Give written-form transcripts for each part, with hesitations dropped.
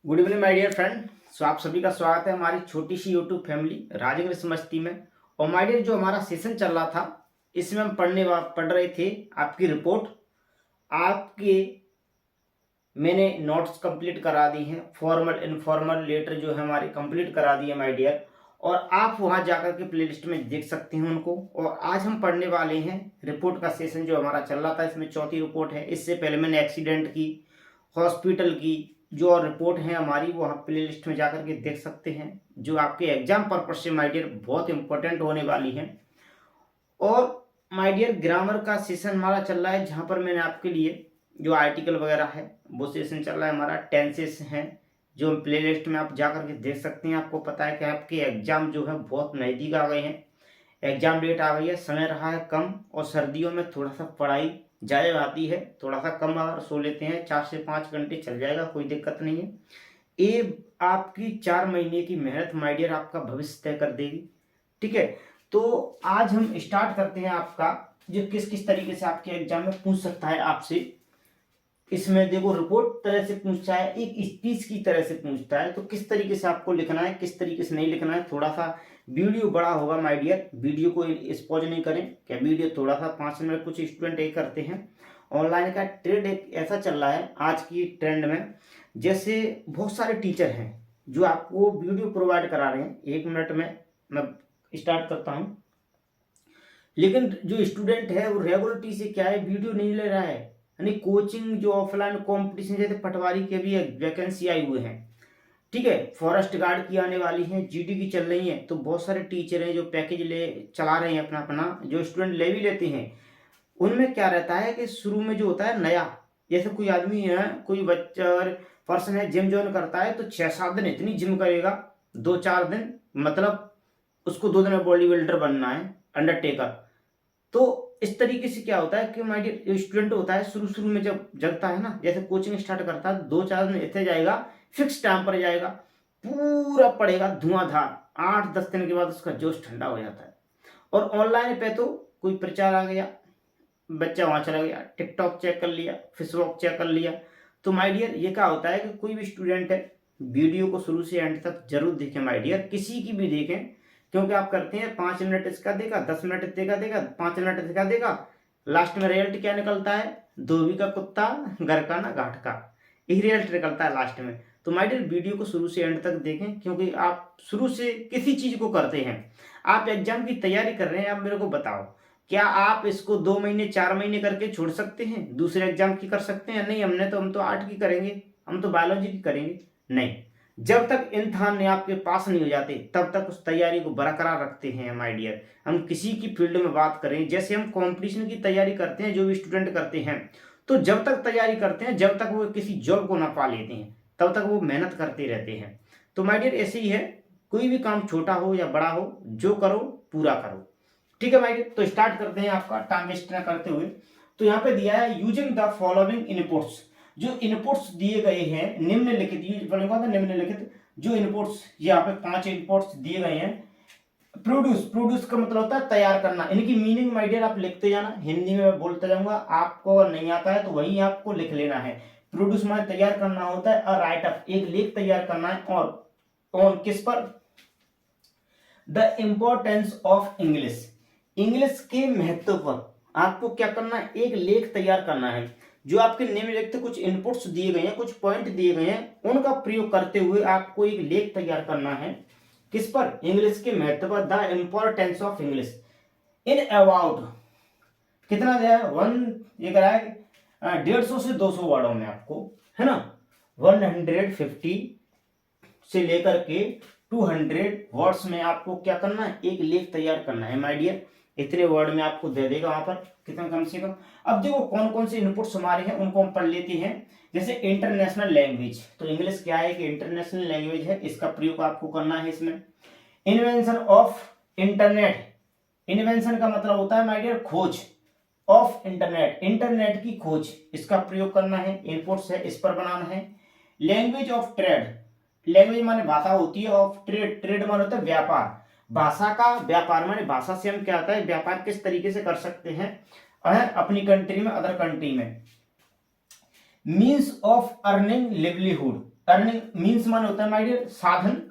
Good evening my dear friend. So आप सभी का स्वागत है हमारी छोटी सी यूट्यूब फैमिली राजेंद्र समस्ती में। और माय डियर, जो हमारा सेशन चल रहा था इसमें हम पढ़ रहे थे आपकी रिपोर्ट। आपके मैंने नोट्स कंप्लीट करा दी हैं, फॉर्मल इनफॉर्मल लेटर जो है हमारे कंप्लीट करा दिए माय डियर। और आप वहां जाकर के प्लेलिस्ट में देख सकते हैं उनको। और आज हम पढ़ने वाले हैं रिपोर्ट का सेशन जो हमारा चल रहा था, इसमें चौथी रिपोर्ट है। इससे पहले मैंने एक्सीडेंट की, हॉस्पिटल की जो और रिपोर्ट है हमारी, वो आप प्ले लिस्ट में जाकर के देख सकते हैं, जो आपके एग्जाम पर्पज से माय डियर बहुत इंपॉर्टेंट होने वाली है। और माय डियर, ग्रामर का सेशन हमारा चल रहा है, जहाँ पर मैंने आपके लिए जो आर्टिकल वगैरह है वो सेशन चल रहा है हमारा। टेंसेस हैं जो प्ले लिस्ट में आप जाकर के देख सकते हैं। आपको पता है कि आपके एग्जाम जो है बहुत नज़दीक आ गए हैं, एग्जाम डेट आ गई है, समय रहा है कम। और सर्दियों में थोड़ा सा पढ़ाई ज़्यादा आती है, थोड़ा सा कम अगर सो लेते हैं 4 से 5 घंटे चल जाएगा, कोई दिक्कत नहीं है। ये आपकी 4 महीने की मेहनत माय डियर आपका भविष्य तय कर देगी। ठीक है, तो आज हम स्टार्ट करते हैं आपका जो किस किस तरीके से आपके एग्जाम में पूछ सकता है आपसे। इसमें देखो, रिपोर्ट तरह से पूछता है, एक स्पीच की तरह से पूछता है, तो किस तरीके से आपको लिखना है, किस तरीके से नहीं लिखना है। थोड़ा सा वीडियो बड़ा होगा माय डियर, वीडियो को स्पॉज नहीं करें। क्या वीडियो थोड़ा सा 5 मिनट, कुछ स्टूडेंट ये करते हैं। ऑनलाइन का ट्रेंड एक ऐसा चल रहा है आज की ट्रेंड में, जैसे बहुत सारे टीचर हैं जो आपको वीडियो प्रोवाइड करा रहे हैं। 1 मिनट में मैं स्टार्ट करता हूँ, लेकिन जो स्टूडेंट है वो रेगुलरिटी से क्या है, वीडियो नहीं ले रहा है। यानी कोचिंग जो ऑफलाइन कंपटीशन, जैसे पटवारी के भी वैकेंसी आई हुए हैं, ठीक है, फॉरेस्ट गार्ड की आने वाली है, जीडी की चल रही है। तो बहुत सारे टीचर हैं जो पैकेज ले चला रहे हैं अपना अपना, जो स्टूडेंट ले भी लेते हैं। उनमें क्या रहता है कि शुरू में जो होता है नया, जैसे कोई आदमी है, कोई बच्चा पर्सन है, जिम ज्वाइन करता है, तो 6-7 दिन इतनी जिम करेगा, 2-4 दिन, मतलब उसको 2 दिन में बॉडी बिल्डर बनना है, अंडरटेकर। तो इस तरीके से क्या होता है कि माय डियर, स्टूडेंट होता है शुरू शुरू में जब जगता है ना, जैसे कोचिंग स्टार्ट करता है, 2-4 दिन इतने जाएगा, फिक्स टाइम पर जाएगा, पूरा पड़ेगा धुआंधार। 8-10 दिन के बाद उसका जोश ठंडा हो जाता है। और ऑनलाइन पे तो कोई प्रचार आ गया, बच्चा वहां चला गया, टिकटॉक चेक कर लिया, फेसबुक चेक कर लिया। तो माय डियर, ये क्या होता है कि कोई भी स्टूडेंट है, वीडियो को शुरू से एंड तक जरूर देखें माय डियर, किसी की भी देखें। क्योंकि आप करते हैं 5 मिनट इसका देगा, 10 मिनट इसका देगा, 5 मिनट इसका देगा, लास्ट में रिजल्ट क्या निकलता है, धोबी का कुत्ता घर का ना घाट का, यही रिजल्ट निकलता है लास्ट में। तो माय डियर, वीडियो को शुरू से एंड तक देखें, क्योंकि आप शुरू से किसी चीज को करते हैं, आप एग्जाम की तैयारी कर रहे हैं, आप मेरे को बताओ, क्या आप इसको 2 महीने 4 महीने करके छोड़ सकते हैं, दूसरे एग्जाम की कर सकते हैं? नहीं, हम तो आर्ट की करेंगे, हम तो बायोलॉजी की करेंगे। नहीं, जब तक इम्तिहान आपके पास नहीं हो जाते तब तक उस तैयारी को बरकरार रखते हैं माय डियर। हम किसी की फील्ड में बात करें, जैसे हम कंपटीशन की तैयारी करते हैं, जो भी स्टूडेंट करते हैं, तो जब तक तैयारी करते हैं, जब तक वो किसी जॉब को ना पा लेते हैं, तब तक वो मेहनत करते रहते हैं। तो माय डियर, ऐसे ही है, कोई भी काम छोटा हो या बड़ा हो, जो करो पूरा करो। ठीक है माय डियर, तो स्टार्ट करते हैं आपका टाइम वेस्ट न करते हुए। तो यहाँ पे दिया है यूजिंग द फॉलोइंग इनपुट्स। जो इनपुट्स दिए गए हैं निम्नलिखित, निम्नलिखित जो इनपुट्स, यहाँ पे 5 इनपुट्स दिए गए हैं। प्रोड्यूस, प्रोड्यूस का मतलब होता है तैयार करना। इनकी मीनिंग माय डियर आप लिखते जाना, हिंदी में मैं बोलता जाऊंगा, आपको अगर नहीं आता है तो वही आपको लिख लेना है। प्रोड्यूस माने तैयार करना होता है, और राइट अप एक लेख तैयार करना है, और ऑन किस पर, the importance of English, English के महत्व पर आपको क्या करना है, एक लेख तैयार करना है। जो आपके निम्नलिखित कुछ इनपुट्स दिए गए हैं, कुछ पॉइंट दिए गए हैं, उनका प्रयोग करते हुए आपको एक लेख तैयार करना है। किस पर, इंग्लिश के महत्व पर, the importance of English in about, कितना दिया है, 150 से 200 वर्डों में आपको, है ना, 150 से लेकर के 200 वर्ड्स में आपको क्या करना है, एक लेख तैयार करना है माय डियर। इतने वर्ड में आपको दे देगा वहां पर, कितना कम से कम। अब देखो कौन कौन से इनपुट्स हमारे हैं, उनको हम पढ़ लेते हैं। जैसे इंटरनेशनल लैंग्वेज, तो इंग्लिश क्या है कि इंटरनेशनल लैंग्वेज है, इसका प्रयोग आपको करना है इसमें। इन्वेंशन ऑफ इंटरनेट, इन्वेंशन का मतलब होता है माय डियर खोज, ऑफ इंटरनेट, इंटरनेट की खोज, इसका प्रयोग करना है, इनपुट्स है, इस पर बनाना है। लैंग्वेज ऑफ ट्रेड, लैंग्वेज माने भाषा होती है, ऑफ ट्रेड, ट्रेड माने होता है व्यापार, भाषा का व्यापार, माने भाषा से हम क्या होता है, व्यापार किस तरीके से कर सकते हैं अपनी कंट्री में, अदर कंट्री में। Means of earning livelihood, earning means माने होता है माय डियर साधन,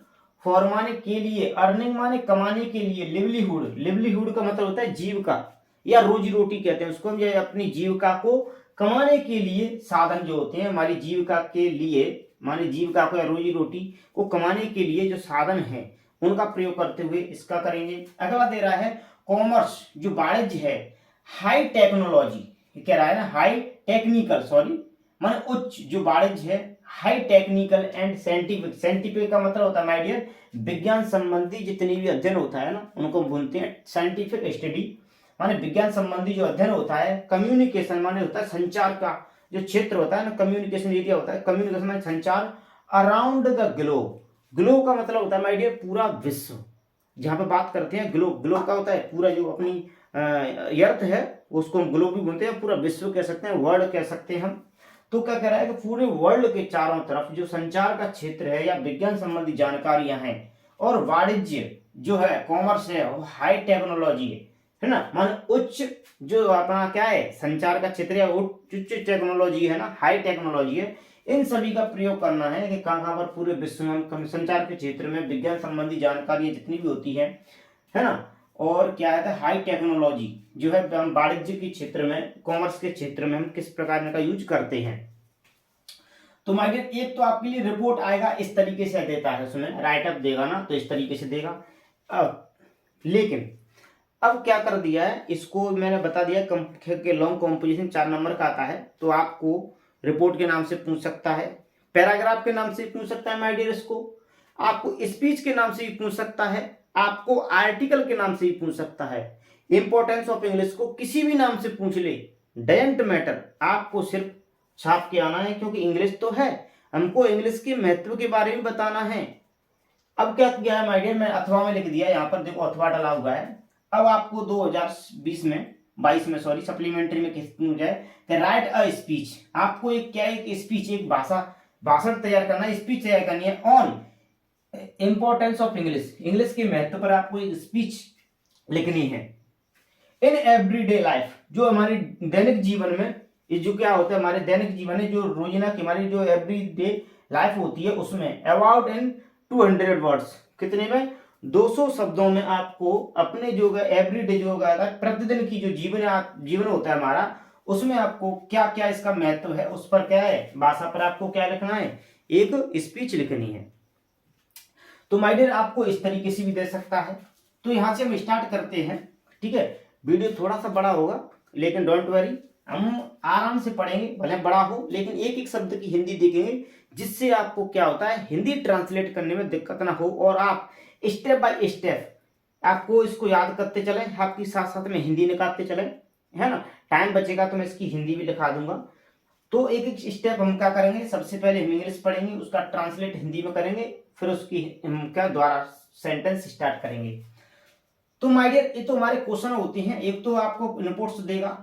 फॉर माने के लिए, अर्निंग माने कमाने के लिए, लिवलीहुड, लिवलीहुड का मतलब होता है जीविका या रोजी रोटी कहते हैं उसको, ये अपनी जीविका को कमाने के लिए साधन जो होते हैं हमारी जीविका के लिए, माने जीविका को या रोजी रोटी को कमाने के लिए जो साधन है उनका प्रयोग करते हुए इसका करेंगे। अगला दे रहा है कॉमर्स, जो वाणिज्य है, हाई टेक्नोलॉजी, कह रहा है ना हाई टेक्निकल, सॉरी माने उच्च, जो वाणिज्य है high technical and scientific, scientific का मतलब होता है माय डियर विज्ञान संबंधी जितनी भी अध्ययन होता है ना उनको बोलते हैं साइंटिफिक स्टडी, माने विज्ञान संबंधी जो अध्ययन होता है। कम्युनिकेशन माने होता है संचार का जो क्षेत्र होता है ना, कम्युनिकेशन एरिया होता है, कम्युनिकेशन माने संचार अराउंड द ग्लोब, ग्लोब का मतलब होता है माय डियर पूरा विश्व, जहां पे बात करते हैं ग्लोब, ग्लोब का होता है पूरा जो अपनी अर्थ है उसको हम ग्लोब भी बोलते हैं, पूरा विश्व कह सकते हैं, वर्ल्ड कह सकते हैं हम। तो क्या कह रहा है कि पूरे वर्ल्ड के चारों तरफ जो संचार का क्षेत्र है या विज्ञान संबंधी जानकारियां हैं और वाणिज्य जो है कॉमर्स है वो हाई टेक्नोलॉजी है ना, मान उच्च जो अपना क्या है संचार का क्षेत्र या उच्च टेक्नोलॉजी है ना, हाई टेक्नोलॉजी है, इन सभी का प्रयोग करना है कि कहां पर पूरे विश्व में संचार के क्षेत्र में विज्ञान संबंधी जानकारी जितनी भी होती है ना, और क्या है हाई टेक्नोलॉजी जो है हम वाणिज्य के क्षेत्र में, कॉमर्स के क्षेत्र में हम किस प्रकार का यूज करते हैं। तो माइडियर एक तो आपके लिए रिपोर्ट आएगा इस तरीके से देता है, उसमें राइट अप देगा ना तो इस तरीके से देगा। अब लेकिन अब क्या कर दिया है, इसको मैंने बता दिया के लॉन्ग कॉम्पोजिशन 4 नंबर का आता है, तो आपको रिपोर्ट के नाम से पूछ सकता है, पैराग्राफ के नाम से पूछ सकता है माय डियर, इसको आपको स्पीच के नाम से भी पूछ सकता है, आपको आर्टिकल के नाम से भी पूछ सकता है, इंपॉर्टेंस ऑफ इंग्लिश को किसी भी नाम से पूछ ले, डजंट मैटर, आपको सिर्फ छाप के आना है, क्योंकि इंग्लिश तो है, हमको इंग्लिश के महत्व के बारे में बताना है। अब क्या किया है माय डियर, मैं अथवा में लिख दिया, यहाँ पर देखो अथवा डाला हुआ है। अब आपको 2020 में 22 में सॉरी सप्लीमेंट्री में किस जाए राइट अ स्पीच, आपको एक क्या एक स्पीच, एक भाषण तैयार करना है, स्पीच तैयार करनी है on importance of English, English के महत्व पर आपको एक स्पीच लिखनी है। इन एवरीडे लाइफ, जो हमारी दैनिक जीवन में, ये जो क्या होता है हमारे दैनिक जीवन में जो रोजाना की हमारी जो एवरीडे लाइफ होती है उसमें अबाउट इन 200 वर्ड्स, कितने में 200 शब्दों में आपको अपने जो एवरीडे जो प्रतिदिन की जो जीवन होता है हमारा, उसमें आपको क्या क्या इसका महत्व है उस पर क्या है भाषा पर आपको क्या लिखना है, एक स्पीच लिखनी है। तो माय डियर आपको इस तरीके से भी दे सकता है। तो यहां से हम स्टार्ट करते हैं, ठीक है। वीडियो थोड़ा सा बड़ा होगा लेकिन डोंट वरी, हम आराम से पढ़ेंगे, भले बड़ा हो लेकिन एक एक शब्द की हिंदी देखेंगे, जिससे आपको क्या होता है हिंदी ट्रांसलेट करने में दिक्कत ना हो, और आप स्टेप बाय स्टेप आपको इसको याद करते चले, आपकी साथ साथ में हिंदी निकालते चले, है ना। टाइम बचेगा तो मैं इसकी हिंदी भी लिखा दूंगा। तो एक एक स्टेप हम क्या करेंगे, सबसे पहले हम इंग्लिश पढ़ेंगे, उसका ट्रांसलेट हिंदी में करेंगे, फिर उसकी क्या द्वारा सेंटेंस स्टार्ट करेंगे। तो माय डियर ये तो हमारे क्वेश्चन होते हैं, एक तो आपको इनपुट्स देगा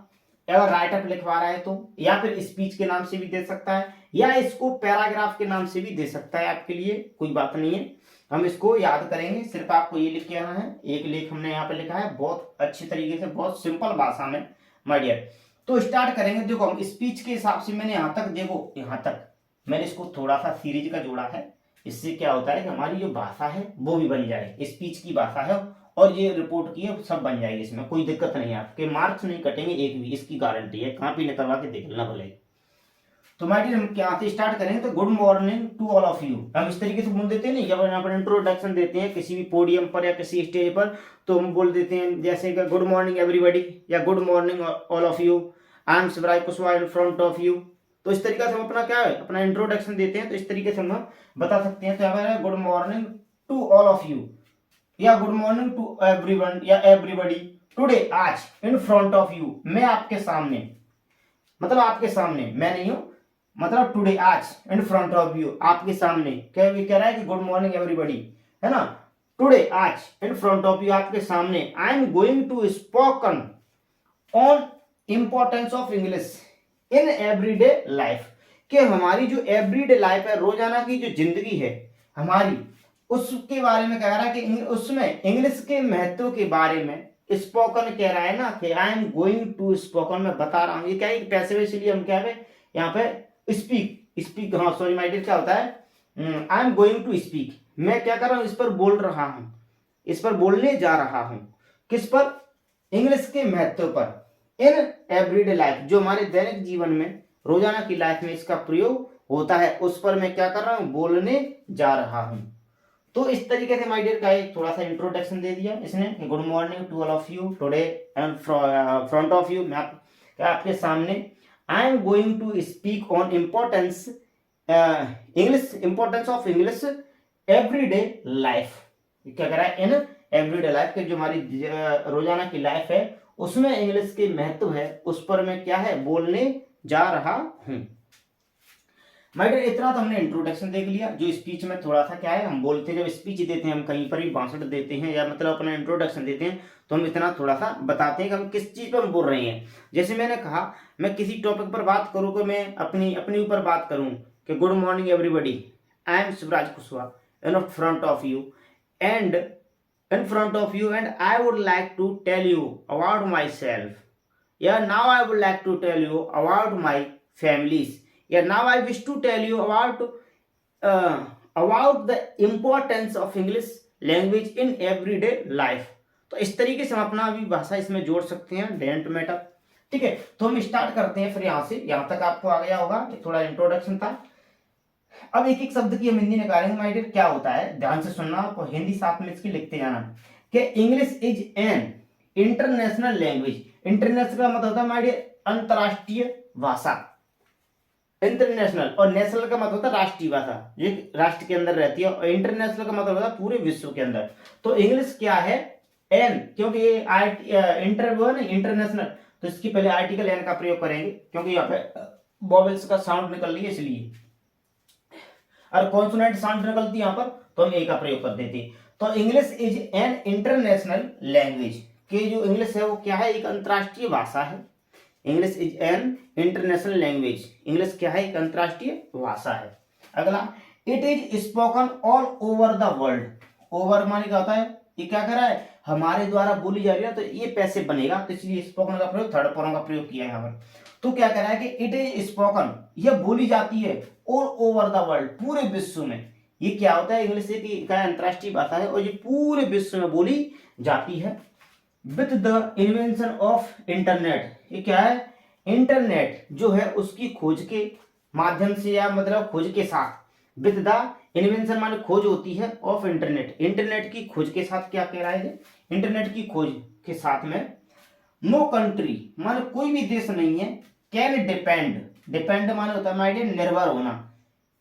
अगर राइट अप लिखवा रहा है तो, या फिर स्पीच के नाम से भी दे सकता है, या इसको पैराग्राफ के नाम से भी दे सकता है, आपके लिए कोई बात नहीं है, हम इसको याद करेंगे। सिर्फ आपको ये लिख के आना है, एक लेख हमने यहाँ पे लिखा है बहुत अच्छी तरीके से, बहुत सिंपल भाषा में माय डियर। तो स्टार्ट करेंगे, देखो हम स्पीच के हिसाब से मैंने यहाँ तक, देखो यहाँ तक मैंने इसको थोड़ा सा सीरीज का जोड़ा है, इससे क्या होता है कि हमारी जो भाषा है वो भी बन जाए, स्पीच की भाषा है और ये रिपोर्ट की है, सब बन जाएगी, इसमें कोई दिक्कत नहीं है, आपके मार्क्स नहीं कटेंगे एक भी, इसकी गारंटी है, कहाँ भी निकलवा के देख लेना भले। तो माय डियर हम यहाँ से स्टार्ट करेंगे, तो good morning to all of you, हम इस तरीके से बोल देते हैं नहीं, जब यहाँ पर इंट्रोडक्शन देते हैं किसी भी पोडियम पर या किसी स्टेज पर, तो हम बोल देते हैं जैसे कि गुड मॉर्निंग एवरीबॉडी या good morning all of you, I am Shivraj Kushwaha in front of you. तो इस तरीके से हम अपना क्या है अपना इंट्रोडक्शन देते हैं, तो इस तरीके से हम बता सकते हैं। तो यहाँ पर good morning to all of you या गुड मॉर्निंग टू एवरीवन या एवरीबॉडी, टुडे आज इन फ्रंट ऑफ यू, मैं आपके सामने, मतलब आपके सामने, मैं नहीं हूं, मतलब टुडे आज इन फ्रंट ऑफ यू, आपके सामने, क्या कह रहा है कि गुड मॉर्निंग एवरीबॉडी, है ना, टुडे आज इन फ्रंट ऑफ यू, आपके सामने, I am going to spoken on importance of English in everyday life, कि हमारी जो एवरीडे लाइफ है, रोजाना की जो जिंदगी है हमारी, उसके बारे में कह रहा है कि उसमें इंग्लिश के महत्व के बारे में स्पोकन कह रहा है ना, कि I am going to spoken, मैं बता रहा हूं, ये क्या है पैसे, इसलिए हम क्या है यहाँ पे स्पीक, हाँ सॉरी माय डियर क्या होता है I am going to speak, मैं क्या कर रहा हूं, इस पर बोल रहा हूं, इस पर बोलने जा रहा हूं। किस पर? इंग्लिश के महत्व पर। इन एवरीडे लाइफ, जो हमारे दैनिक जीवन में, रोजाना की लाइफ में इसका प्रयोग होता है, उस पर मैं क्या कर रहा हूं, बोलने जा रहा हूं। तो इस तरीके से माय डियर का एक थोड़ा सा इंट्रोडक्शन दे दिया इसने। Good morning to all of you, today and front of you, मैं आपके सामने I am going to speak on importance English, importance of English everyday life. क्या कह रहा है, इन एवरीडे लाइफ के जो हमारी रोजाना की लाइफ है उसमें इंग्लिश के महत्व है, उस पर मैं क्या है, बोलने जा रहा हूं। माय डियर, इतना तो हमने इंट्रोडक्शन देख लिया। जो स्पीच में थोड़ा सा क्या है, हम बोलते हैं, जब स्पीच देते हैं, हम कहीं पर भी भाषण देते हैं या मतलब अपना इंट्रोडक्शन देते हैं, तो हम इतना थोड़ा सा बताते हैं कि हम किस चीज पर हम बोल रहे हैं। जैसे मैंने कहा, मैं किसी टॉपिक पर बात करूं, कि मैं अपनी ऊपर बात करूं कि good morning everybody, I am Shivraj Kushwaha in front of you and I would like to tell you about myself. Yeah, now I would like to tell you about my families. Yeah, now I wish to tell you about the importance of English language in everyday life. तो इस तरीके से हम अपना भी भाषा इसमें जोड़ सकते हैं, डेंट मैटर। ठीक है, तो हम स्टार्ट करते हैं फिर यहाँ से। यहाँ तक आपको आ गया होगा, थोड़ा इंट्रोडक्शन था। अब एक एक शब्द की हम हिंदी निकालेंगे माय डियर। क्या होता है, ध्यान से सुनना, आपको हिंदी साथ में इसकी लिखते जाना कि English is an international language. International का मतलब होता है माय डियर अंतरराष्ट्रीय भाषा, इंटरनेशनल, और नेशनल का मतलब होता है राष्ट्रीय भाषा, जो राष्ट्र के अंदर रहती है, और इंटरनेशनल का मतलब होता है पूरे विश्व के अंदर। तो इंग्लिश क्या है, एन, क्योंकि ये इंटरनेशनल, तो इसकी पहले आर्टिकल एन का प्रयोग करेंगे, क्योंकि यहाँ पे वॉवेल्स का साउंड निकल रही है इसलिए, और कॉन्सोनेंट साउंड निकलती है यहाँ पर, तो हम ए का प्रयोग कर देते हैं। तो English is an international language, कि जो इंग्लिश है वो क्या है, एक अंतरराष्ट्रीय भाषा है। English is an international language, English क्या है, एक अंतरराष्ट्रीय भाषा है। अगला, it is spoken all over the world. Over माने क्या होता है, ये क्या कर रहा है, हमारे द्वारा बोली जा रही है, तो ये पैसे बनेगा, तो इसलिए स्पोकन का प्रयोग, थर्ड फॉर्म का प्रयोग किया है यहाँ पर। तो क्या कह रहा है कि इट इज स्पोकन, यह बोली जाती है ऑल ओवर द वर्ल्ड, पूरे विश्व में। ये क्या होता है, इंग्लिश एक अंतरराष्ट्रीय भाषा है और ये पूरे विश्व में बोली जाती है। With the invention of internet, ये क्या है, इंटरनेट जो है उसकी खोज के माध्यम से, या मतलब खोज के साथ, विद द इन्वेंशन माने खोज होती है, ऑफ इंटरनेट, इंटरनेट की खोज के साथ, क्या कह रहा है, इंटरनेट की खोज के साथ में, नो कंट्री माने कोई भी देश नहीं है, कैन डिपेंड, डिपेंड माने होता है माय डियर निर्भर होना,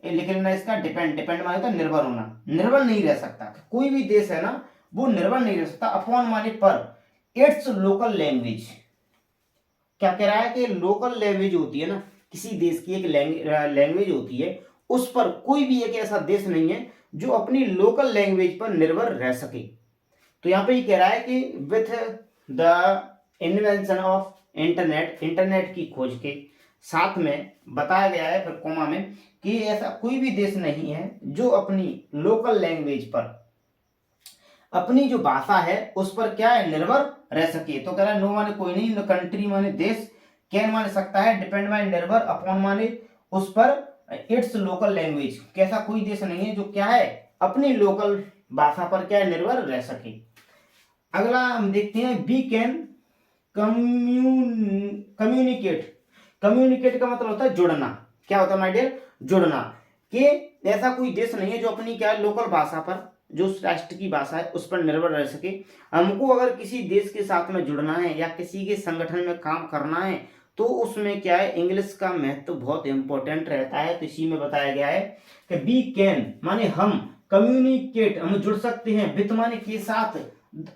लिख लेना इसका, डिपेंड, डिपेंड माने होता है निर्भर होना, निर्भर नहीं रह सकता, कोई भी देश है ना वो निर्भर नहीं रह सकता, अपॉन माने पर, इट्स लोकल लैंग्वेज। क्या कह रहा है कि लोकल लैंग्वेज होती है ना, किसी देश की एक लैंग्वेज होती है, उस पर कोई भी एक ऐसा देश नहीं है जो अपनी लोकल लैंग्वेज पर निर्भर रह सके। तो यहाँ पे ये कह रहा है कि with the invention of internet, internet की खोज के साथ में बताया गया है, फिर कोमा में, कि ऐसा कोई भी देश नहीं है जो अपनी लोकल लैंग्वेज पर, अपनी जो भाषा है उस पर क्या है, निर्भर रह सके। तो कह रहा है नो माने कोई नहीं, कंट्री माने देश, कैन माने सकता है, डिपेंड माने निर्भर, अपॉन माने उस पर, इट्स लोकल लैंग्वेज, कैसा कोई देश नहीं है जो क्या है अपनी लोकल भाषा पर क्या है, निर्भर रह सके। अगला हम देखते हैं, वी कैन कम्युनिकेट। कम्युनिकेट का मतलब होता है जुड़ना। क्या होता है माय डियर, जुड़ना, कि ऐसा कोई देश नहीं है जो अपनी क्या लोकल भाषा पर, जो उस राष्ट्र की भाषा है उस पर निर्भर रह सके। हमको अगर किसी देश के साथ में जुड़ना है या किसी के संगठन में काम करना है, तो उसमें क्या है, इंग्लिश का महत्व बहुत इंपॉर्टेंट रहता है। तो इसी में बताया गया है कि वी कैन माने हम, कम्युनिकेट हम जुड़ सकते हैं, विथ माने के साथ,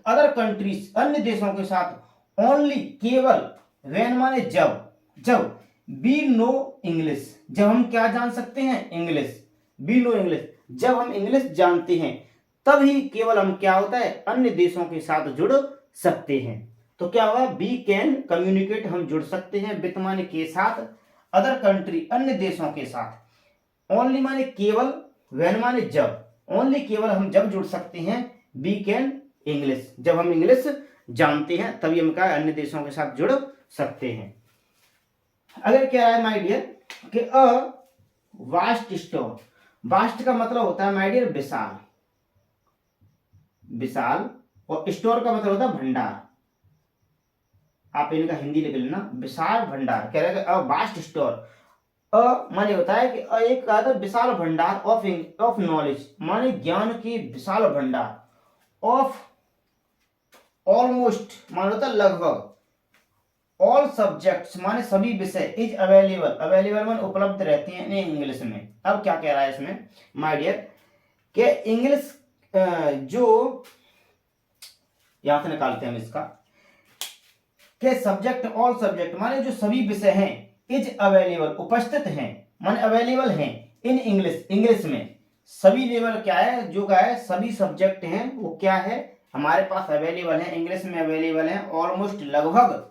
अदर कंट्रीज अन्य देशों के साथ, ओनली केवल, वेन माने जब, जब वी नो इंग्लिश, जब हम क्या जान सकते हैं, इंग्लिश, वी नो इंग्लिश, जब हम इंग्लिश जानते हैं तभी केवल हम क्या होता है, अन्य देशों के साथ जुड़ सकते हैं। तो क्या होगा, वी कैन कम्युनिकेट, हम जुड़ सकते हैं, विथ माने के साथ, अदर कंट्री अन्य देशों के साथ, ओनली माने केवल, वेन माने जब, ओनली केवल हम जब जुड़ सकते हैं, वी कैन इंग्लिश, जब हम इंग्लिश जानते हैं तभी हम क्या अन्य देशों के साथ जुड़ सकते हैं। अगर क्या है माय डियर कि अ वास्ट स्टोर, वास्ट का मतलब होता है माय डियर विशाल, विशाल। और स्टोर का मतलब होता है भंडार। आप इनका हिंदी लिख लेना, विशाल भंडार। कह रहे हैं वास्ट स्टोर। माने होता है कि एक कहा था विशाल भंडार ऑफ ऑफ नॉलेज, माने ज्ञान की विशाल भंडार। ऑफ ऑलमोस्ट माने होता है लगभग। ऑल सब्जेक्ट्स माने सभी विषय। इज अवेलेबल, अवेलेबल माने उपलब्ध रहते हैं इन इंग्लिश में। अब क्या कह रहा है इसमें माय डियर, कि इंग्लिश जो यहां से निकालते हैं हम इसका, के सब्जेक्ट ऑल सब्जेक्ट माने जो सभी विषय हैं, इज अवेलेबल उपस्थित हैं, माने अवेलेबल हैं इन इंग्लिश, इंग्लिश में। सभी लेवल क्या है, जो क्या है सभी सब्जेक्ट हैं वो क्या है हमारे पास अवेलेबल है, इंग्लिश में अवेलेबल है। ऑलमोस्ट लगभग।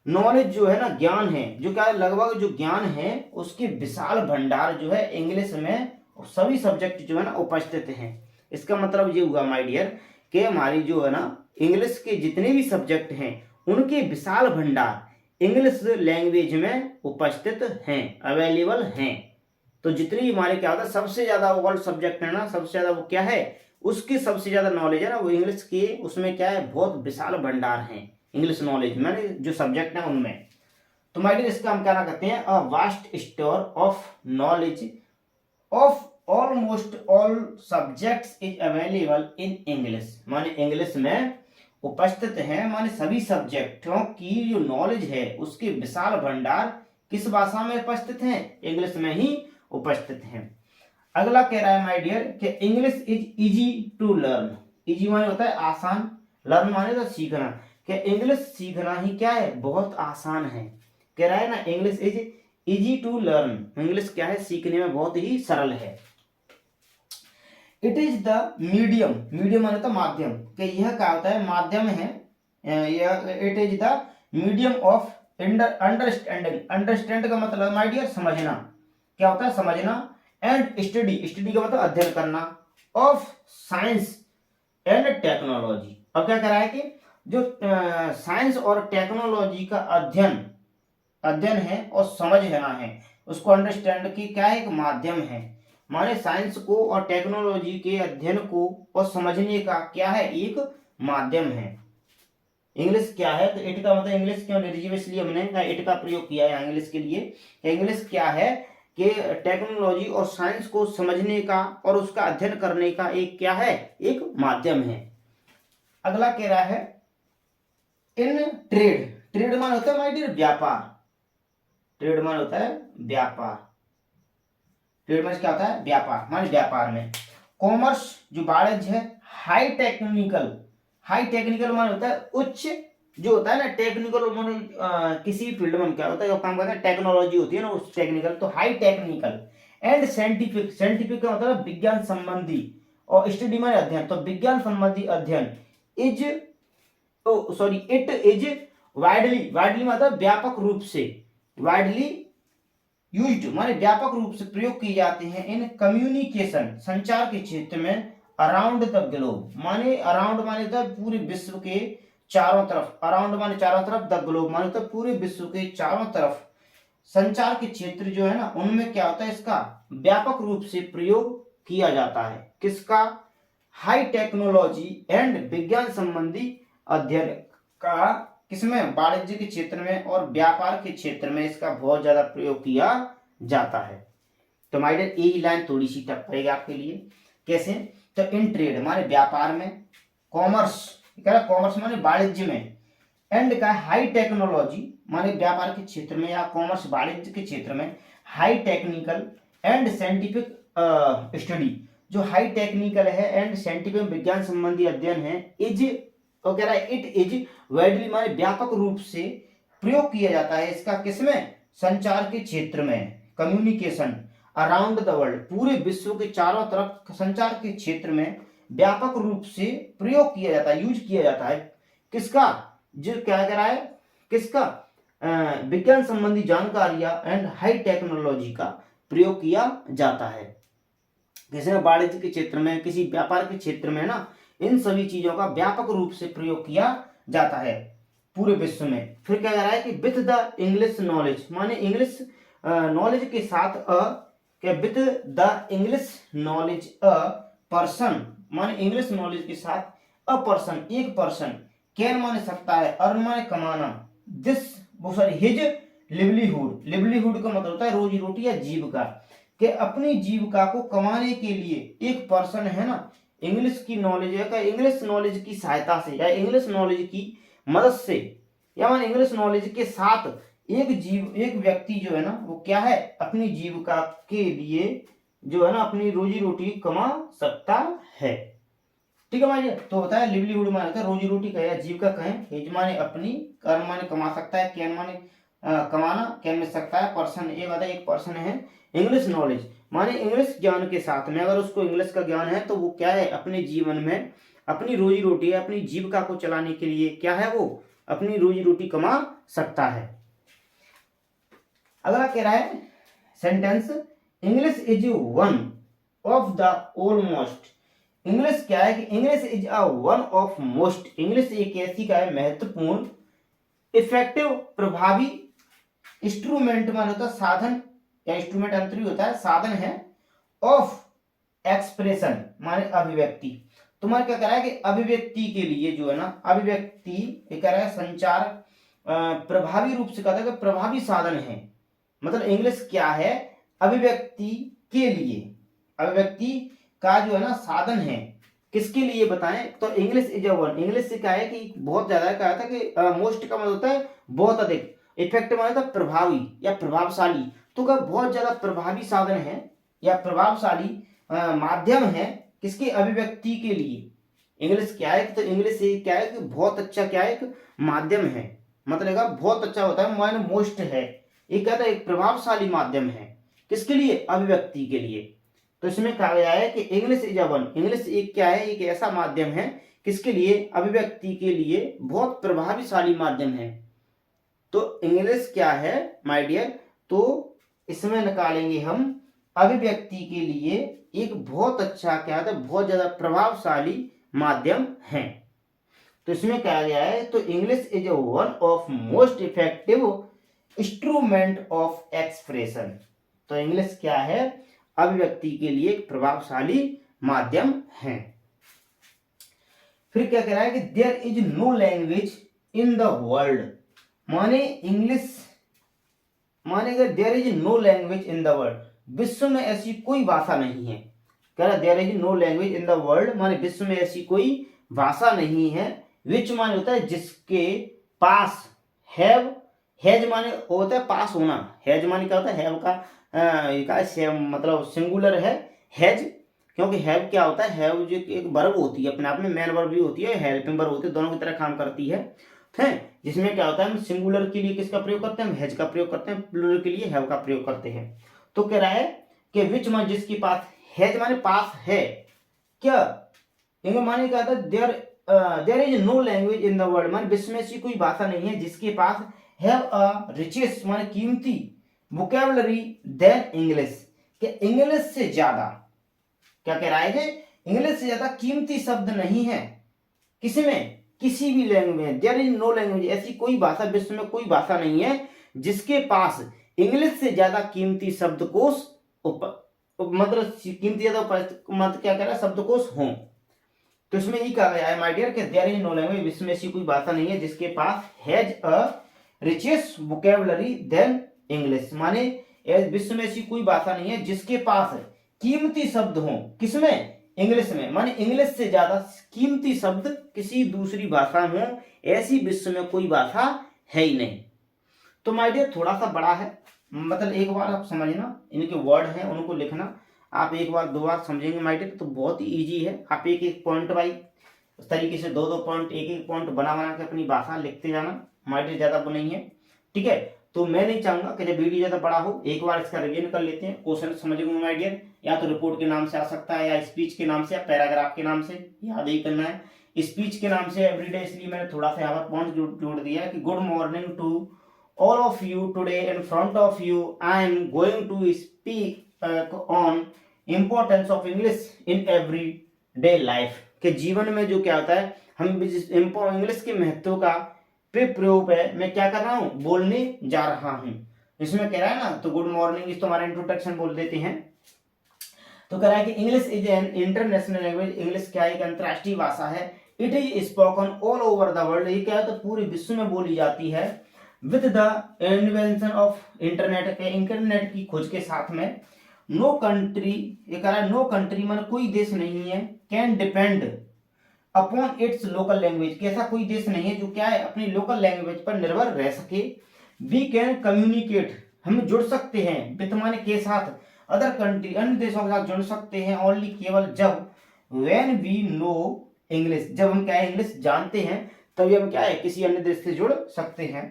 नॉलेज जो है ना ज्ञान है, जो क्या है लगभग जो ज्ञान है उसकी विशाल भंडार जो है इंग्लिश में सभी सब्जेक्ट जो है ना उपस्थित हैं। इसका मतलब ये हुआ माय डियर कि हमारी जो है ना इंग्लिश के जितने भी सब्जेक्ट हैं उनके विशाल भंडार इंग्लिश लैंग्वेज में उपस्थित हैं, अवेलेबल हैं। तो जितनी हमारे क्या होता है सबसे ज्यादा वर्ल्ड सब्जेक्ट है ना, सबसे ज्यादा वो क्या है उसकी सबसे ज्यादा नॉलेज है ना वो इंग्लिश की, उसमें क्या है बहुत विशाल भंडार है इंग्लिश नॉलेज में जो सब्जेक्ट है उनमें। तो माय डियर इसका हम क्या कहते हैं, a vast store of knowledge of almost all subjects is available in English, माने इंग्लिश में उपस्थित है, माने सभी सब्जेक्टों की जो नॉलेज है उसके विशाल भंडार किस भाषा में उपस्थित हैं, इंग्लिश में ही उपस्थित हैं। अगला कह रहा है माय डियर कि English is easy to learn. Easy माने होता है आसान, लर्न माने तो सीखना, कि इंग्लिश सीखना ही क्या है बहुत आसान है। कह रहा है ना English is easy to learn, English क्या है सीखने में बहुत ही सरल है। It is the medium, medium माने तो माध्यम, कि यह क्या होता है माध्यम है, it is the medium of understanding. Understand का मतलब माय डियर समझना, क्या होता है समझना। एंड स्टडी, स्टडी का मतलब अध्ययन करना। Of science and technology. अब क्या कह रहा है कि जो साइंस और टेक्नोलॉजी का अध्ययन अध्ययन है और समझना है उसको अंडरस्टैंड की क्या है एक माध्यम है, माने साइंस को और टेक्नोलॉजी के अध्ययन को और समझने का क्या है एक माध्यम है। इंग्लिश क्या है तो इट का मतलब इंग्लिश क्यों निर्जीव, इसलिए हमने इट का प्रयोग किया है इंग्लिश के लिए। इंग्लिश क्या है कि टेक्नोलॉजी और साइंस को समझने का और उसका अध्ययन करने का एक क्या है एक माध्यम है। अगला कह रहा है इन ट्रेड। ट्रेड मान होता है माय डियर व्यापार, ट्रेड मान होता है व्यापार, ट्रेड मान क्या होता है व्यापार, माने व्यापार में। कॉमर्स जो वाणिज्य है, हाई टेक्निकल, हाई टेक्निकल मान होता है उच्च, जो होता है ना टेक्निकल माने किसी फील्ड में क्या होता है काम करते हैं टेक्नोलॉजी होती है ना उस टेक्निकल, तो high technical. And scientific, scientific का मतलब विज्ञान संबंधी, और स्टडी माने अध्ययन, तो विज्ञान संबंधी अध्ययन। Is sorry it is widely, widely मतलब व्यापक रूप से, वाइडली यूज्ड माने व्यापक रूप से प्रयोग किए जाते हैं इन कम्युनिकेशन संचार के क्षेत्र में। अराउंड द ग्लोब माने अराउंड माने तो पूरे विश्व के चारों तरफ, अराउंड माने चारों तरफ, द ग्लोब माने तो पूरे विश्व के चारों तरफ संचार के क्षेत्र जो है ना उनमें क्या होता है इसका व्यापक रूप से प्रयोग किया जाता है। किसका, हाई टेक्नोलॉजी एंड विज्ञान संबंधी अध्ययन का, किसमें वाणिज्य के क्षेत्र में और व्यापार के क्षेत्र में इसका बहुत ज्यादा प्रयोग किया जाता है। तो माय डियर यही लाइन थोड़ी सी टफ पड़ेगी आपके लिए, कैसे, तो इन ट्रेड माने व्यापार में, कॉमर्स कह रहा कॉमर्स माने वाणिज्य में, एंड का हाई टेक्नोलॉजी माने व्यापार के क्षेत्र में या कॉमर्स वाणिज्य के क्षेत्र में, high technical and scientific study, जो हाई टेक्निकल है एंड साइंटिफिक विज्ञान संबंधी अध्ययन है, इज तो कह रहा है इट इज वाइडली माने व्यापक रूप से प्रयोग किया जाता है इसका, किसमें, संचार के क्षेत्र में, कम्युनिकेशन अराउंड द वर्ल्ड, पूरे विश्व के चारों तरफ संचार के क्षेत्र में व्यापक रूप से प्रयोग किया जाता है, यूज किया जाता है। किसका, जो क्या कह रहा है किसका, विज्ञान संबंधी जानकारियां एंड हाई टेक्नोलॉजी का प्रयोग किया जाता है। जैसे वाणिज्य के क्षेत्र में, किसी व्यापार के क्षेत्र में ना, इन सभी चीजों का व्यापक रूप से प्रयोग किया जाता है पूरे विश्व में। फिर क्या कह रहा है कि विथ द इंग्लिश नॉलेज माने इंग्लिश नॉलेज के साथ कि with the English knowledge a person, माने इंग्लिश नॉलेज के साथ अ पर्सन, एक पर्सन, कैन माने सकता है, अर्न माने कमाना, दिस वो सॉरी हिज लिवलीहुड, लिवलीहुड का मतलब होता है रोजी रोटी या जीविका, कि अपनी जीविका को कमाने के लिए एक पर्सन है ना इंग्लिश की नॉलेज है, का इंग्लिश नॉलेज की सहायता से या इंग्लिश नॉलेज की मदद से या मान इंग्लिश नॉलेज के साथ एक व्यक्ति जो है ना वो क्या है अपनी जीविका के लिए जो है ना अपनी रोजी रोटी कमा सकता है। ठीक है भाई, तो होता है लिवलीहुड माने होता है रोजी रोटी कहे या जीविका कहें, हिज माने अपनी, कर्म माने कमा सकता है, कैन माने कमाना, कैन मिल सकता है, पर्सन ये होता है एक पर्सन है, इंग्लिश नॉलेज माने इंग्लिश ज्ञान के साथ में अगर उसको इंग्लिश का ज्ञान है तो वो क्या है अपने जीवन में अपनी रोजी रोटी अपनी जीविका को चलाने के लिए क्या है वो अपनी रोजी रोटी कमा सकता है। अगला कह रहा है sentence, English is one of the almost, English क्या है कि English is a one of most, English एक ऐसी का है महत्वपूर्ण, इफेक्टिव प्रभावी, इंस्ट्रूमेंट मान होता है साधन या इंस्ट्रूमेंट अंतरी होता है साधन है, ऑफ एक्सप्रेशन माने अभिव्यक्ति, तुम्हारा क्या कह रहा है कि अभिव्यक्ति के लिए जो है ना अभिव्यक्ति ये कह रहा है संचार प्रभावी रूप से कहता है कि प्रभावी साधन है, मतलब इंग्लिश क्या है अभिव्यक्ति के लिए, अभिव्यक्ति का जो है ना साधन है, किसके लिए बताएं तो English is a one, English से क्या है कि बहुत ज्यादा कहा था कि मोस्ट का मतलब होता है बहुत अधिक, इफेक्टिव मतलब होता है प्रभावी या प्रभावशाली, तो क्या बहुत ज्यादा प्रभावी साधन है या प्रभावशाली माध्यम है किसकी अभिव्यक्ति के लिए, इंग्लिश क्या है तो इंग्लिश से क्या है कि बहुत अच्छा क्या है एक माध्यम है, मतलब बहुत अच्छा होता है माने मोस्ट है, ये कहता है एक प्रभावशाली माध्यम है किसके लिए अभिव्यक्ति के लिए, तो इसमें कहा गया है कि English is a one, English एक क्या है एक ऐसा माध्यम है किसके लिए अभिव्यक्ति के लिए बहुत प्रभावशाली माध्यम है, तो इंग्लिश क्या है माय डियर, तो इसमें निकालेंगे हम अभिव्यक्ति के लिए एक बहुत अच्छा क्या था बहुत ज्यादा प्रभावशाली माध्यम है, तो इसमें कहा गया है तो English is one of most effective instrument of expression, तो इंग्लिश क्या है अभिव्यक्ति के लिए एक प्रभावशाली माध्यम है। फिर क्या कह रहा है कि there is no language in the world, माने इंग्लिश माने there is no language in the world, विश्व में ऐसी कोई भाषा नहीं है, कह रहा there is no language in the world माने विश्व में ऐसी कोई भाषा नहीं है, विच माने होता है जिसके पास, हैव हैज माने होता है पास होना, हैज माने क्या होता है हैव का मतलब सिंगुलर है हैज, क्योंकि हैव क्या होता है हैव जो एक वर्ब होती है अपने आप में मेन वर्ब भी होती है हेल्पिंग वर्ब होती है दोनों की तरह काम करती है, जिसमें क्या होता है हम सिंगुलर के लिए किसका प्रयोग करते हैं हैज का प्रयोग करते हैं, प्लूरल के लिए हैव का प्रयोग करते हैं, तो कह रहा है कि विच माने जिसके पास, हैज माने पास है क्या, इंग्लिश माने क्या था there is no language in the world माने विश्व में ऐसी कोई भाषा नहीं है जिसके पास हैव अ रिचेस्ट माने कीमती वोकैबुलरी देन इंग्लिश, कि इंग्लिश से ज्यादा क्या कह रहा है कि इंग्लिश से ज्यादा कीमती शब्द नहीं है किसमें किसी भी लैंग्वेज में, देयर इज नो लैंग्वेज ऐसी कोई भाषा विश्व में कोई भाषा नहीं है जिसके पास इंग्लिश से ज्यादा कीमती शब्दकोश मतलब कीमती ज्यादा मतलब क्या कह रहा है शब्दकोश हो, तो इसमें ये कहा गया है माय डियर कि देयर इज नो लैंग्वेज विश्व में ऐसी कोई भाषा नहीं है जिसके पास has a richest vocabulary than English, माने विश्व में ऐसी कोई भाषा नहीं है जिसके पास कीमती शब्द हो किसमें इंग्लिश में, माने इंग्लिश से ज्यादा कीमती शब्द किसी दूसरी भाषा में ऐसी विश्व में कोई भाषा है ही नहीं, तो माय डियर थोड़ा सा बड़ा है मतलब एक बार आप समझना इनके वर्ड हैं उनको लिखना, आप एक बार दो बार समझेंगे माय डियर तो बहुत ही इजी है, आप एक एक पॉइंट वाइज उस तरीके से दो दो पॉइंट एक एक पॉइंट बना बना के अपनी भाषा लिखते जाना माय डियर, ज्यादा वो नहीं है ठीक है, तो मैं नहीं चाहूंगा कि जब वीडियो ज्यादा बड़ा हो एक बार इसका रिवीजन कर लेते हैं, क्वेश्चन समझेंगे माय डियर, या तो रिपोर्ट के नाम से आ सकता है या स्पीच के नाम से या पैराग्राफ के नाम से, याद ही करना है, स्पीच के नाम से एवरीडे इसलिए मैंने थोड़ा सा यहाँ पर पॉइंट जोड़ दिया है कि good morning to all of you, today in front of you I am going to speak on importance of English in everyday life, कि जीवन में जो क्या होता है हम इंग्लिश के महत्व का प्रयोग है मैं क्या कर रहा हूँ बोलने जा रहा हूँ, इसमें कह रहा है ना, तो गुड मॉर्निंग इस तो हमारा इंट्रोडक्शन बोल देते हैं, तो कह रहा है कि English is an international language, English क्या है, एक अंतर्राष्ट्रीय भाषा है। It is spoken all over the world, ये क्या है तो पूरे विश्व में बोली जाती है। With the invention of internet के, इंटरनेट की खोज के साथ में। नो कंट्री, ये कह रहा है नो कंट्री मतलब कोई देश नहीं है, can depend upon its local language, कि ऐसा कोई देश नहीं है जो क्या है अपनी लोकल लैंग्वेज पर निर्भर रह सके। वी कैन कम्युनिकेट, हम जुड़ सकते हैं, विद माने के साथ, अदर कंट्री, अन्य देशों के साथ जुड़ सकते हैं, ओनली केवल जब, व्हेन वी नो इंग्लिश, जब हम क्या है इंग्लिश जानते हैं तभी हम क्या है किसी अन्य देश से जुड़ सकते हैं।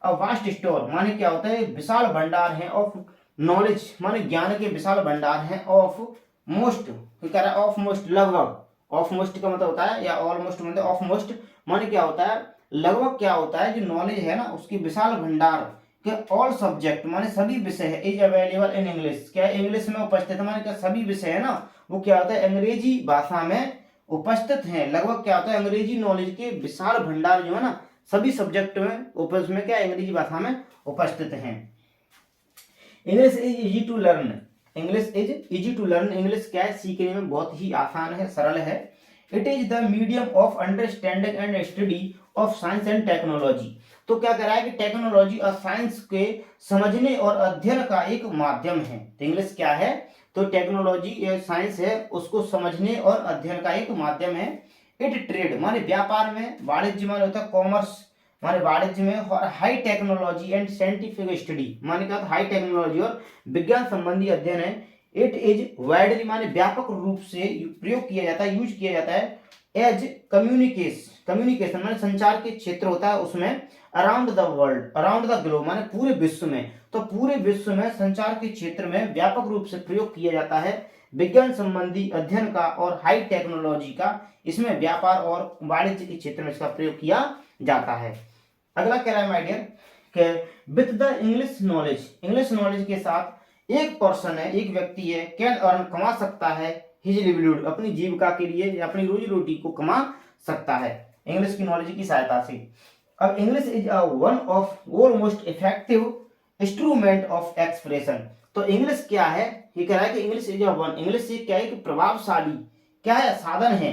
अब वास्ट स्टोर माने क्या होता है, विशाल भंडार है, ऑफ नॉलेज माने ज्ञान के विशाल भंडार है, ऑफ मोस्ट, कह रहा है ऑफ मोस्ट लगभग, ऑफ मोस्ट का मतलब होता है या ऑलमोस्ट मतलब ऑफ मोस्ट माने क्या होता है लगभग, क्या होता है जो नॉलेज है ना उसकी विशाल भंडार के, ऑल सब्जेक्ट माने सभी विषय है, इज अवेलेबल इन इंग्लिश, क्या इंग्लिश में उपस्थित माने क्या सभी विषय है ना वो क्या होता है अंग्रेजी भाषा में उपस्थित हैं। लगभग क्या होता है अंग्रेजी नॉलेज के विशाल भंडार जो है ना सभी सब्जेक्ट में उसमें क्या अंग्रेजी भाषा में उपस्थित हैं। English is easy to learn, English is easy to learn, English क्या है सीखने में बहुत ही आसान है, सरल है। It is the medium of understanding and study of science and technology, तो क्या कह रहा है कि टेक्नोलॉजी और साइंस के समझने और अध्ययन का एक माध्यम है। तो इंग्लिश क्या है तो टेक्नोलॉजी या साइंस है उसको समझने और अध्ययन का एक माध्यम है। इट ट्रेड माने व्यापार में, वाणिज्य माने होता है कॉमर्स माने वाणिज्य में, और high technology and scientific study माने क्या हाई टेक्नोलॉजी और विज्ञान संबंधी अध्ययन है। इट इज वाइडली माने व्यापक रूप से प्रयोग किया जाता है, यूज किया जाता है। एज कम्युनिकेशन माने संचार के क्षेत्र होता है उसमें, around the world, around the globe माने पूरे विश्व में, तो पूरे विश्व में संचार के क्षेत्र में व्यापक रूप से प्रयोग किया जाता है। विज्ञान संबंधी अध्ययन का और हाई टेक्नोलॉजी का, इसमें व्यापार और वाणिज्य के क्षेत्र में इसका प्रयोग किया जाता है। अगला कह रहा है माय डियर कि with the English knowledge, English knowledge के साथ एक पर्सन है, एक व्यक्ति है, कैन अर्न कमा सकता है, हिज लिवलीहुड अपनी जीविका के लिए या अपनी रोजी रोटी को कमा सकता है इंग्लिश की नॉलेज की सहायता से। अब English is one of almost effective instrument of expression, तो इंग्लिश क्या है ये कह रहा है कि इंग्लिश इज वन, इंग्लिश क्या है कि प्रभावशाली क्या है साधन है,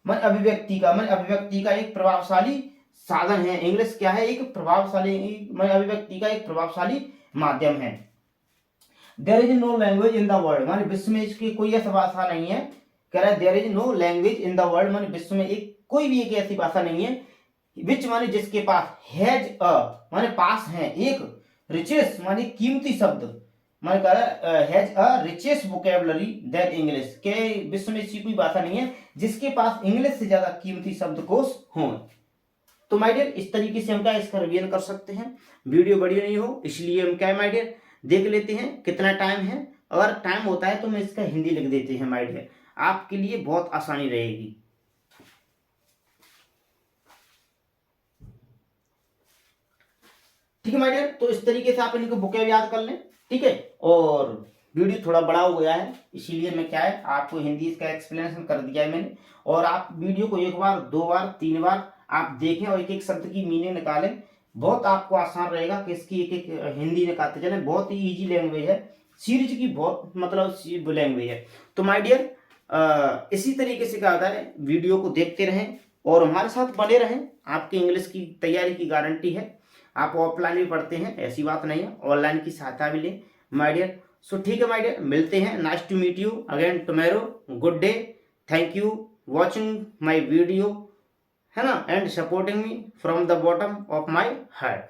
मन अभिव्यक्ति का एक प्रभावशाली साधन है। इंग्लिश क्या है एक प्रभावशाली मन अभिव्यक्ति का एक प्रभावशाली माध्यम है। There is no language in the world माने विश्व में इसकी कोई ऐसी भाषा नहीं है, कह रहा है there is no language in the world माने विश्व में एक कोई भी एक ऐसी भाषा नहीं है, विच माने जिसके पास, हैज अ माने पास है, एक रिचेस माने कीमती शब्द माने कह रहा है has a riches vocabulary that English, के विश्व में ऐसी कोई भाषा नहीं है जिसके पास इंग्लिश से ज्यादा कीमती शब्दकोश हो। तो माय डियर इस तरीके से हम क्या इसका रिवीजन कर सकते हैं। वीडियो बड़ी नहीं हो इसलिए हम क्या माय डियर देख लेते हैं कितना टाइम है, अगर टाइम होता है तो मैं इसका हिंदी लिख देते हैं माय डियर, आपके लिए बहुत आसानी रहेगी। ठीक है माय डियर, तो इस तरीके से आप इनको बुकें याद कर लें, ठीक है। और वीडियो थोड़ा बड़ा हो गया है इसीलिए मैं क्या है आपको हिंदी इसका एक्सप्लेनेशन कर दिया है मैंने, और आप वीडियो को एक बार, दो बार, तीन बार आप देखें और एक एक शब्द की मीनिंग निकालें, बहुत आपको आसान रहेगा कि इसकी एक एक हिंदी निकालते चले। बहुत ही इजी लैंग्वेज है, सीरीज की बहुत मतलब लैंग्वेज है। तो माय डियर इसी तरीके से क्या होता है वीडियो को देखते रहें और हमारे साथ बने रहें, आपकी इंग्लिश की तैयारी की गारंटी है। आप ऑफलाइन भी पढ़ते हैं ऐसी बात नहीं है, ऑनलाइन की सहायता भी लें माय डियर। सो ठीक है माय डियर, मिलते हैं, nice to meet you again tomorrow, good day, thank you watching my video है ना, and supporting me from the bottom of my heart.